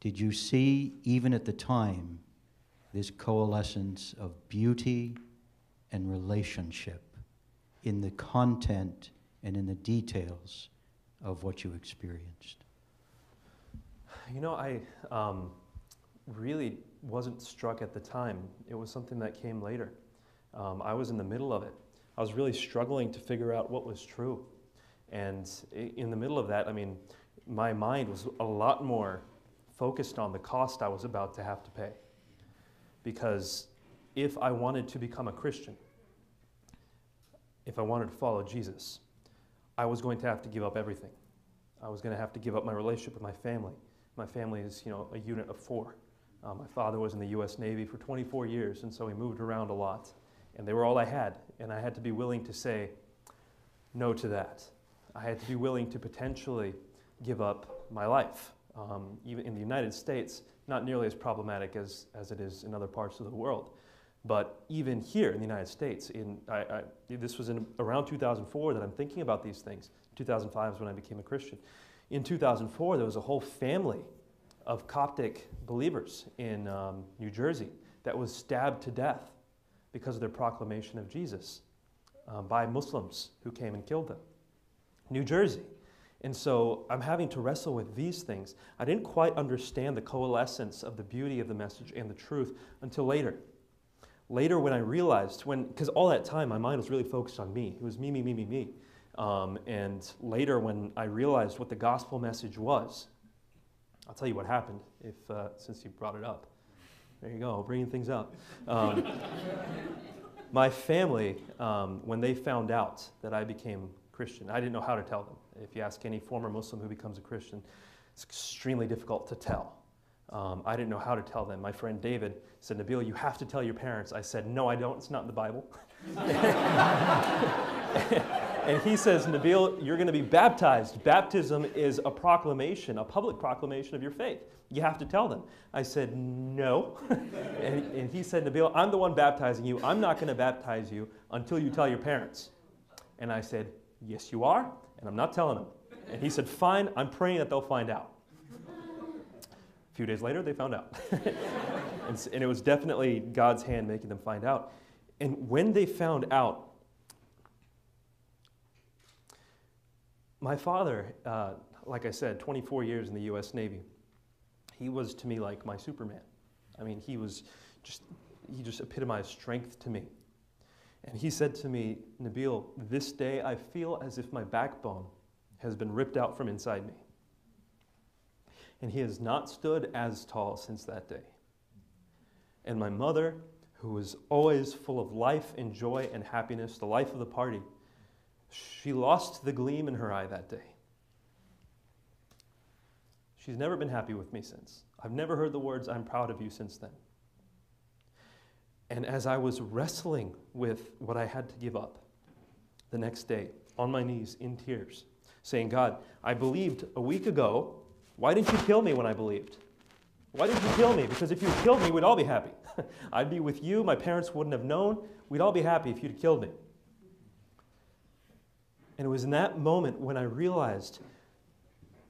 did you see, even at the time, this coalescence of beauty and relationship in the content and in the details of what you experienced? You know, I really wasn't struck at the time. It was something that came later. I was in the middle of it. I was really struggling to figure out what was true. And in the middle of that, I mean, my mind was a lot more focused on the cost I was about to have to pay. Because if I wanted to become a Christian, if I wanted to follow Jesus, I was going to have to give up everything. I was going to have to give up my relationship with my family. My family is, a unit of 4. My father was in the U.S. Navy for 24 years, and so he moved around a lot. And they were all I had, and I had to be willing to say no to that. I had to be willing to potentially give up my life. Even in the United States, not nearly as problematic as it is in other parts of the world. But even here in the United States, this was in around 2004 that I'm thinking about these things. 2005 is when I became a Christian. In 2004, there was a whole family of Coptic believers in New Jersey that was stabbed to death because of their proclamation of Jesus by Muslims who came and killed them. New Jersey. And so I'm having to wrestle with these things. I didn't quite understand the coalescence of the beauty of the message and the truth until later. Later when I realized, because all that time my mind was really focused on me. It was me, me, me, me, me. And later when I realized what the gospel message was, I'll tell you what happened since you brought it up. There you go, bringing things up. My family, when they found out that I became Christian, I didn't know how to tell them. If you ask any former Muslim who becomes a Christian, it's extremely difficult to tell. I didn't know how to tell them. My friend David said, "Nabeel, you have to tell your parents." I said, "No, I don't. It's not in the Bible." And he says, "Nabeel, you're going to be baptized. Baptism is a proclamation, a public proclamation of your faith. You have to tell them." I said, "No." and he said, "Nabeel, I'm the one baptizing you. I'm not going to baptize you until you tell your parents." And I said, "Yes, you are, and I'm not telling them." And he said, "Fine, I'm praying that they'll find out." A few days later, they found out. and it was definitely God's hand making them find out. And when they found out, my father, like I said, 24 years in the U.S. Navy, he was to me like my Superman. I mean, he just epitomized strength to me. And he said to me, "Nabeel, this day I feel as if my backbone has been ripped out from inside me." And he has not stood as tall since that day. And my mother, who was always full of life and joy and happiness, the life of the party, she lost the gleam in her eye that day. She's never been happy with me since. I've never heard the words, "I'm proud of you," since then. And as I was wrestling with what I had to give up the next day, on my knees, in tears, saying, "God, I believed a week ago. Why didn't you kill me when I believed? Why didn't you kill me? Because if you killed me, we'd all be happy. I'd be with you. My parents wouldn't have known. We'd all be happy if you'd killed me." And it was in that moment when I realized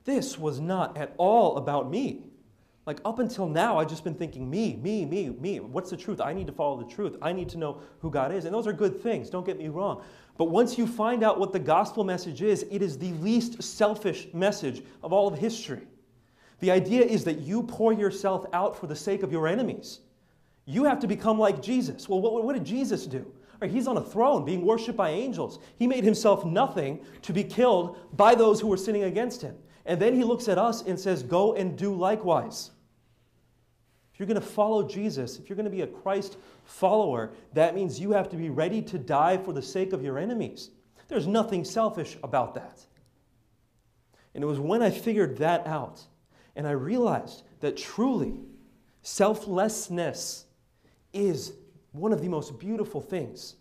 this was not at all about me. Like up until now, I've just been thinking me, me, me, me. What's the truth? I need to follow the truth. I need to know who God is. And those are good things, don't get me wrong. But once you find out what the gospel message is, it is the least selfish message of all of history. The idea is that you pour yourself out for the sake of your enemies. You have to become like Jesus. Well, what did Jesus do? He's on a throne being worshipped by angels. He made himself nothing to be killed by those who were sinning against him. And then he looks at us and says, "Go and do likewise." If you're going to follow Jesus, if you're going to be a Christ follower, that means you have to be ready to die for the sake of your enemies. There's nothing selfish about that. And it was when I figured that out and I realized that truly selflessness is one of the most beautiful things,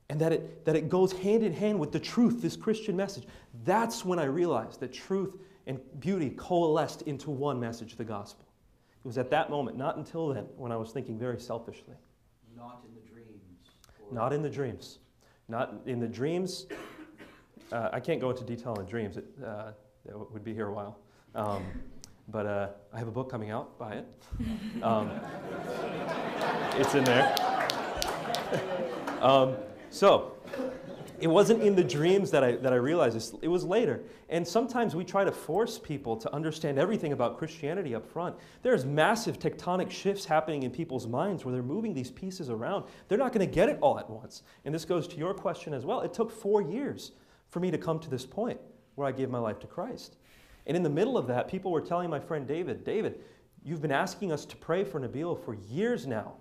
and that it goes hand in hand with the truth, this Christian message. That's when I realized that truth and beauty coalesced into one message, the gospel. It was at that moment, not until then, when I was thinking very selfishly. Not in the dreams. Not in the dreams. Not in the dreams. I can't go into detail on dreams. It would be here a while. But I have a book coming out, buy it. It's in there. So it wasn't in the dreams that I realized this. It was later. And sometimes we try to force people to understand everything about Christianity up front. There's massive tectonic shifts happening in people's minds where they're moving these pieces around. They're not going to get it all at once. And this goes to your question as well. It took 4 years for me to come to this point where I gave my life to Christ. And in the middle of that, people were telling my friend David, you've been asking us to pray for Nabeel for years now.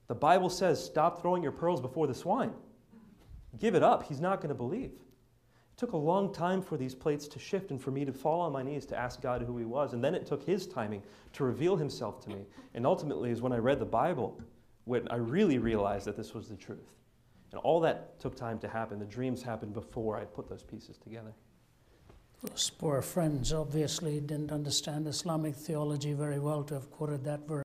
The Bible says, stop throwing your pearls before the swine. Give it up. He's not going to believe. It took a long time for these plates to shift and for me to fall on my knees to ask God who he was. And then it took his timing to reveal himself to me. And ultimately is when I read the Bible, when I really realized that this was the truth. And all that took time to happen. The dreams happened before I put those pieces together. Those poor friends obviously didn't understand Islamic theology very well to have quoted that verse.